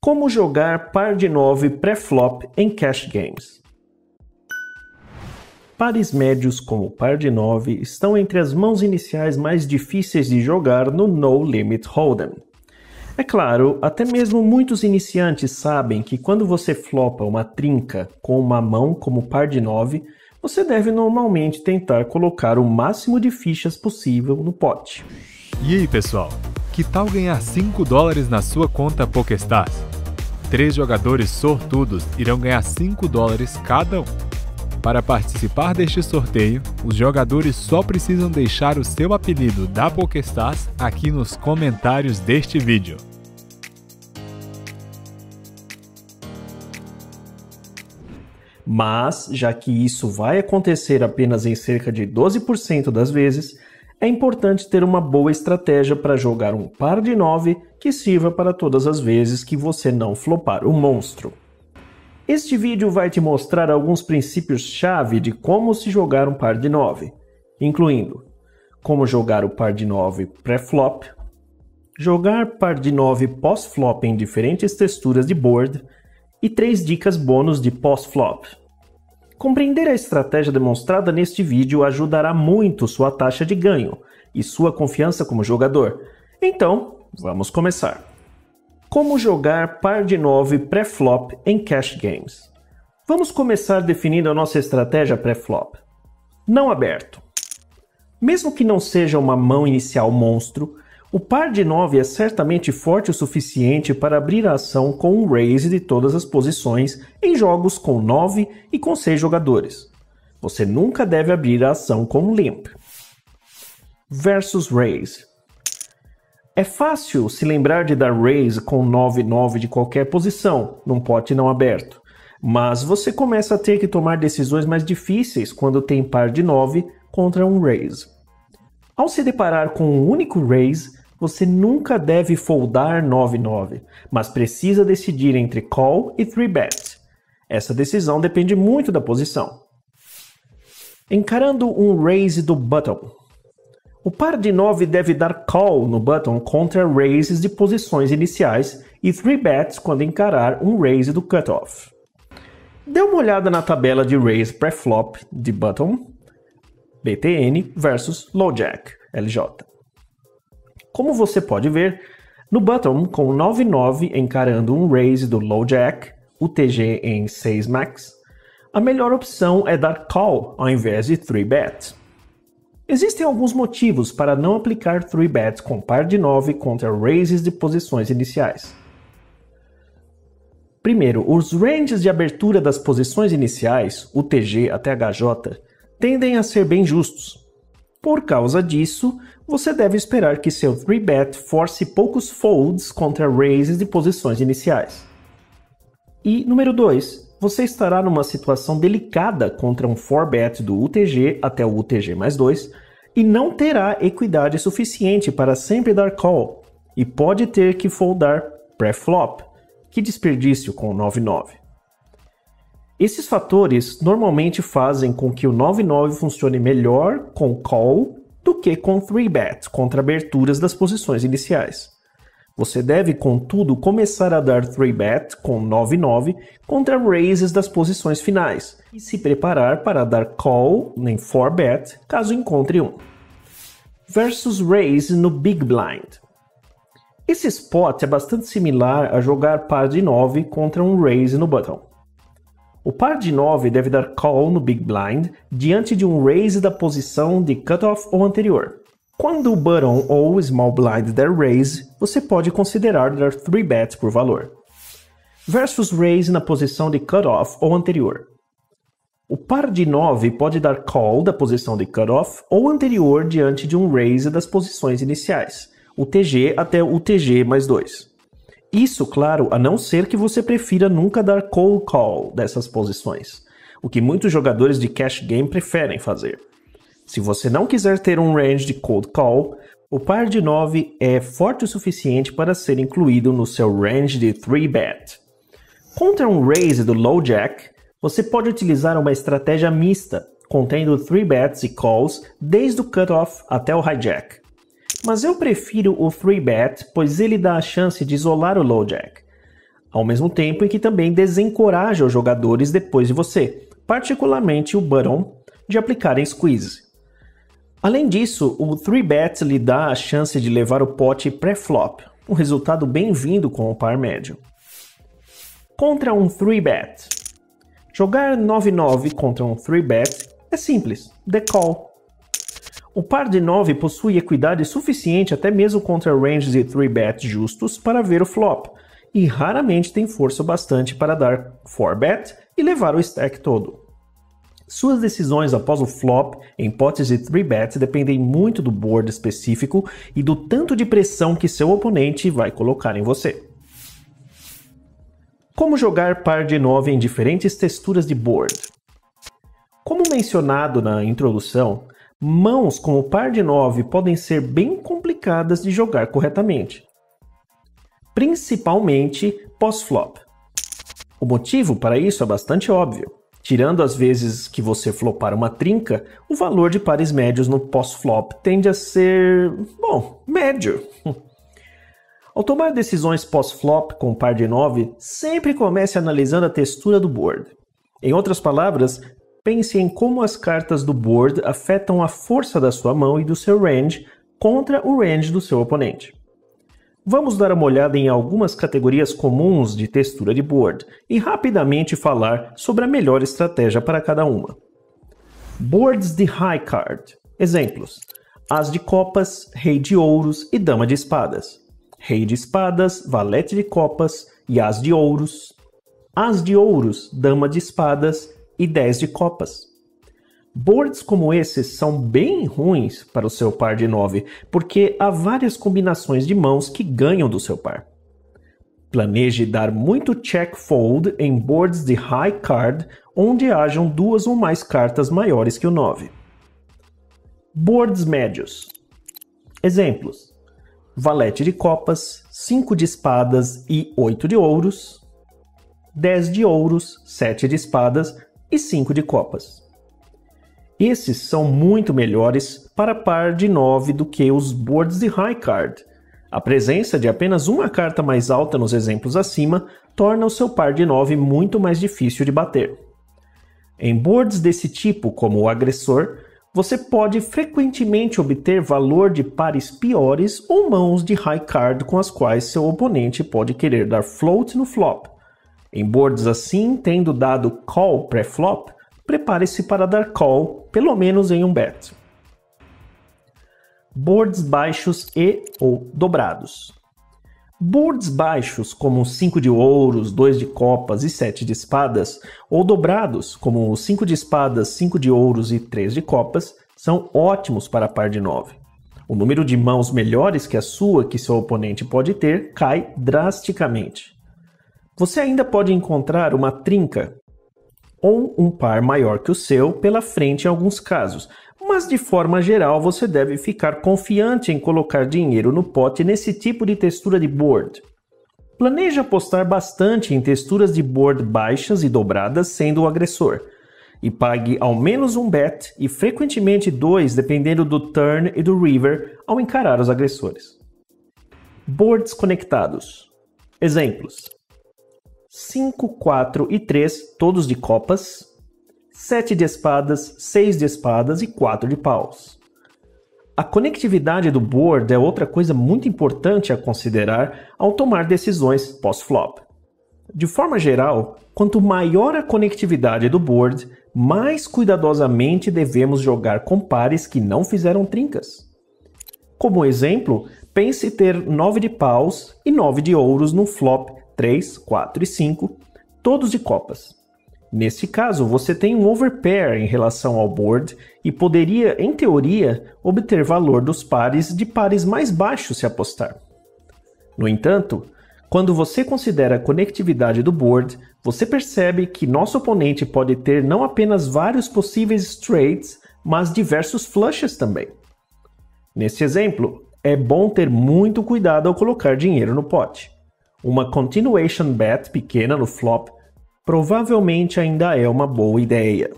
Como jogar par de 9 pré-flop em cash games. Pares médios como par de 9 estão entre as mãos iniciais mais difíceis de jogar no No Limit Hold'em. É claro, até mesmo muitos iniciantes sabem que quando você flopa uma trinca com uma mão como par de 9, você deve normalmente tentar colocar o máximo de fichas possível no pote. E aí pessoal, que tal ganhar $5 na sua conta PokerStars? 3 jogadores sortudos irão ganhar $5 cada um. Para participar deste sorteio, os jogadores só precisam deixar o seu apelido da PokerStars aqui nos comentários deste vídeo. Mas, já que isso vai acontecer apenas em cerca de 12% das vezes, é importante ter uma boa estratégia para jogar um par de 9 que sirva para todas as vezes que você não flopar o monstro. Este vídeo vai te mostrar alguns princípios-chave de como se jogar um par de 9, incluindo como jogar o par de 9 pré-flop, jogar par de 9 pós-flop em diferentes texturas de board e 3 dicas bônus de pós-flop. Compreender a estratégia demonstrada neste vídeo ajudará muito sua taxa de ganho e sua confiança como jogador. Então, vamos começar. Como jogar par de 9 pré-flop em cash games. Vamos começar definindo a nossa estratégia pré-flop. Não aberto. Mesmo que não seja uma mão inicial monstro, o par de 9 é certamente forte o suficiente para abrir a ação com um raise de todas as posições em jogos com 9 e com 6 jogadores. Você nunca deve abrir a ação com limp. Versus raise. É fácil se lembrar de dar raise com 9-9 de qualquer posição, num pote não aberto, mas você começa a ter que tomar decisões mais difíceis quando tem par de 9 contra um raise. Ao se deparar com um único raise, você nunca deve foldar 9-9, mas precisa decidir entre call e 3-bet. Essa decisão depende muito da posição. Encarando um raise do button. O par de 9 deve dar call no button contra raises de posições iniciais e 3-bets quando encarar um raise do cutoff. Dê uma olhada na tabela de raise pré-flop de button, BTN versus low jack, LJ. Como você pode ver, no button com 9-9 encarando um raise do low jack, UTG em 6 max, a melhor opção é dar call ao invés de 3-bet. Existem alguns motivos para não aplicar 3-bet com par de 9 contra raises de posições iniciais. Primeiro, os ranges de abertura das posições iniciais, UTG até HJ, tendem a ser bem justos. Por causa disso, você deve esperar que seu 3-bet force poucos folds contra raises de posições iniciais. E número 2, você estará numa situação delicada contra um 4-bet do UTG até o UTG mais 2 e não terá equidade suficiente para sempre dar call e pode ter que foldar pré-flop. Que desperdício com o 9-9. Esses fatores normalmente fazem com que o 9-9 funcione melhor com call do que com 3-bet contra aberturas das posições iniciais. Você deve, contudo, começar a dar 3-bet com 9-9 contra raises das posições finais e se preparar para dar call em 4-bet caso encontre um. Versus raise no Big Blind. Esse spot é bastante similar a jogar par de 9 contra um raise no button. O par de 9 deve dar call no Big Blind diante de um raise da posição de cutoff ou anterior. Quando o button ou small blind der raise, você pode considerar dar 3-bet por valor. Versus raise na posição de cutoff ou anterior. O par de 9 pode dar call da posição de cutoff ou anterior diante de um raise das posições iniciais, UTG até o UTG mais 2. Isso, claro, a não ser que você prefira nunca dar cold call dessas posições, o que muitos jogadores de cash game preferem fazer. Se você não quiser ter um range de cold call, o par de 9 é forte o suficiente para ser incluído no seu range de 3-bet. Contra um raise do low jack, você pode utilizar uma estratégia mista, contendo 3-bets e calls desde o cutoff até o hijack. Mas eu prefiro o 3-bet, pois ele dá a chance de isolar o low jack. ao mesmo tempo em que também desencoraja os jogadores depois de você, particularmente o button, de aplicarem squeeze. Além disso, o 3-bet lhe dá a chance de levar o pote pré-flop, um resultado bem-vindo com o par médio. Contra um 3-bet. Jogar 9-9 contra um 3-bet é simples, the call. O par de 9 possui equidade suficiente até mesmo contra ranges de 3-bet justos para ver o flop, e raramente tem força bastante para dar 4-bet e levar o stack todo. Suas decisões após o flop em potes de 3-bet dependem muito do board específico e do tanto de pressão que seu oponente vai colocar em você. Como jogar par de 9 em diferentes texturas de board? Como mencionado na introdução, mãos com o par de 9 podem ser bem complicadas de jogar corretamente, principalmente pós-flop. O motivo para isso é bastante óbvio. Tirando as vezes que você flopar uma trinca, o valor de pares médios no pós-flop tende a ser, médio. Ao tomar decisões pós-flop com par de 9, sempre comece analisando a textura do board. Em outras palavras, pense em como as cartas do board afetam a força da sua mão e do seu range contra o range do seu oponente. Vamos dar uma olhada em algumas categorias comuns de textura de board e rapidamente falar sobre a melhor estratégia para cada uma. Boards de high card. Exemplos: As de copas, Rei de ouros e Dama de espadas. Rei de espadas, Valete de copas e As de ouros. As de ouros, Dama de espadas e 10 de copas. Boards como esses são bem ruins para o seu par de 9, porque há várias combinações de mãos que ganham do seu par. Planeje dar muito check fold em boards de high card, onde hajam 2 ou mais cartas maiores que o 9. Boards médios. Exemplos: Valete de copas, 5 de espadas e 8 de ouros, 10 de ouros, 7 de espadas e 5 de copas. Esses são muito melhores para par de 9 do que os boards de high card. A presença de apenas uma carta mais alta nos exemplos acima torna o seu par de 9 muito mais difícil de bater. Em boards desse tipo, como o agressor, você pode frequentemente obter valor de pares piores ou mãos de high card com as quais seu oponente pode querer dar float no flop. Em boards assim, tendo dado call pré-flop, prepare-se para dar call, pelo menos em um bet. Boards baixos e ou dobrados. Boards baixos, como 5 de ouros, 2 de copas e 7 de espadas, ou dobrados, como 5 de espadas, 5 de ouros e 3 de copas, são ótimos para par de 9. O número de mãos melhores que a sua que seu oponente pode ter cai drasticamente. Você ainda pode encontrar uma trinca ou um par maior que o seu pela frente em alguns casos, mas de forma geral você deve ficar confiante em colocar dinheiro no pote nesse tipo de textura de board. Planeje apostar bastante em texturas de board baixas e dobradas sendo o agressor, e pague ao menos um bet e frequentemente 2 dependendo do turn e do river ao encarar os agressores. Boards conectados. Exemplos: 5, 4 e 3, todos de copas, 7 de espadas, 6 de espadas e 4 de paus. A conectividade do board é outra coisa muito importante a considerar ao tomar decisões pós-flop. De forma geral, quanto maior a conectividade do board, mais cuidadosamente devemos jogar com pares que não fizeram trincas. Como exemplo, pense ter 9 de paus e 9 de ouros no flop 3, 4 e 5, todos de copas. Nesse caso, você tem um overpair em relação ao board e poderia, em teoria, obter valor dos pares de pares mais baixos se apostar. No entanto, quando você considera a conectividade do board, você percebe que nosso oponente pode ter não apenas vários possíveis straights, mas diversos flushes também. Nesse exemplo, é bom ter muito cuidado ao colocar dinheiro no pote. Uma continuation bet pequena no flop provavelmente ainda é uma boa ideia,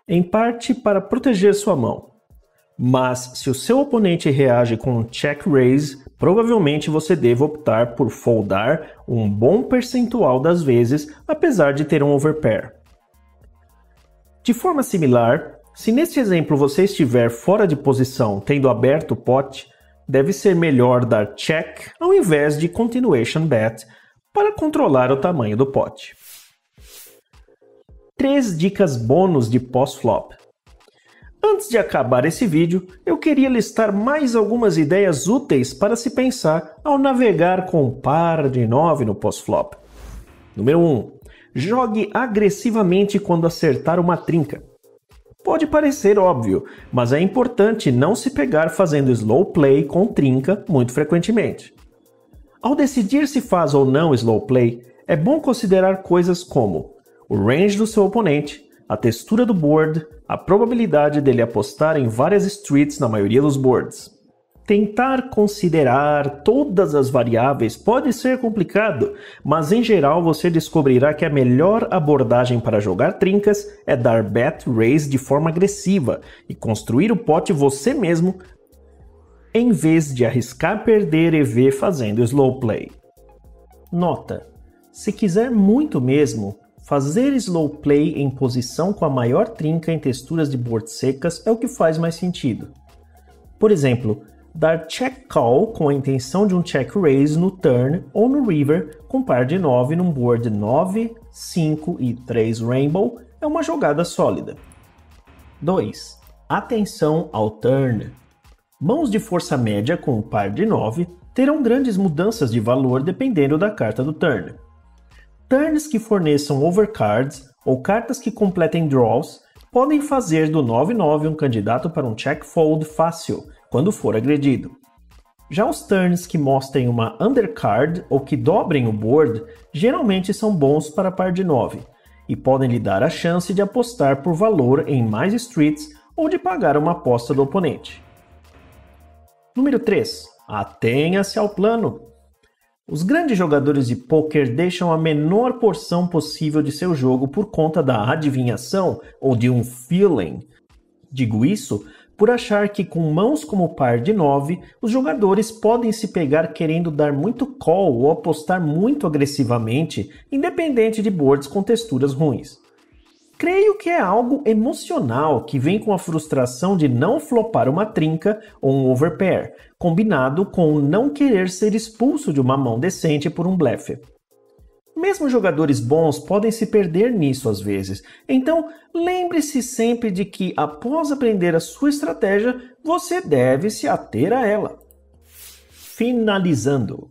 em parte para proteger sua mão. Mas se o seu oponente reage com um check raise, provavelmente você deve optar por foldar um bom percentual das vezes, apesar de ter um overpair. De forma similar, se neste exemplo você estiver fora de posição tendo aberto o pote, deve ser melhor dar check ao invés de continuation bet para controlar o tamanho do pote. 3 dicas bônus de pós-flop. Antes de acabar esse vídeo, eu queria listar mais algumas ideias úteis para se pensar ao navegar com par de 9 no pós-flop. Número 1. Jogue agressivamente quando acertar uma trinca. Pode parecer óbvio, mas é importante não se pegar fazendo slow play com trinca muito frequentemente. Ao decidir se faz ou não slow play, é bom considerar coisas como o range do seu oponente, a textura do board, a probabilidade dele apostar em várias streets na maioria dos boards. Tentar considerar todas as variáveis pode ser complicado, mas em geral você descobrirá que a melhor abordagem para jogar trincas é dar bet raise de forma agressiva e construir o pote você mesmo, em vez de arriscar perder EV fazendo slow play. Nota: se quiser muito mesmo, fazer slow play em posição com a maior trinca em texturas de board secas é o que faz mais sentido. Por exemplo, dar check call com a intenção de um check raise no turn ou no river com par de 9 num board 9, 5 e 3 rainbow é uma jogada sólida. 2. Atenção ao turn. Mãos de força média com par de 9 terão grandes mudanças de valor dependendo da carta do turn. Turns que forneçam overcards ou cartas que completem draws podem fazer do 9-9 um candidato para um check fold fácil quando for agredido. Já os turns que mostrem uma undercard ou que dobrem o board geralmente são bons para par de 9 e podem lhe dar a chance de apostar por valor em mais streets ou de pagar uma aposta do oponente. Número 3. Atenha-se ao plano. Os grandes jogadores de poker deixam a menor porção possível de seu jogo por conta da adivinhação ou de um feeling. Digo isso por achar que com mãos como par de 9, os jogadores podem se pegar querendo dar muito call ou apostar muito agressivamente, independente de boards com texturas ruins. Creio que é algo emocional que vem com a frustração de não flopar uma trinca ou um overpair, combinado com não querer ser expulso de uma mão decente por um blefe. Mesmo jogadores bons podem se perder nisso às vezes, então lembre-se sempre de que após aprender a sua estratégia, você deve se ater a ela. Finalizando.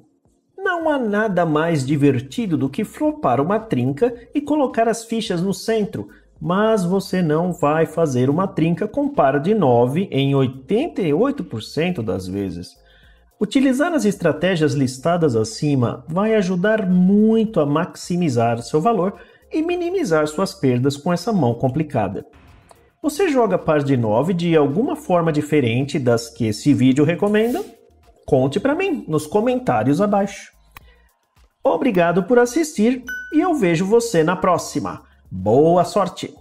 Não há nada mais divertido do que flopar uma trinca e colocar as fichas no centro, mas você não vai fazer uma trinca com par de 9 em 88% das vezes. Utilizar as estratégias listadas acima vai ajudar muito a maximizar seu valor e minimizar suas perdas com essa mão complicada. Você joga par de 9 de alguma forma diferente das que esse vídeo recomenda? Conte para mim nos comentários abaixo. Obrigado por assistir e eu vejo você na próxima. Boa sorte!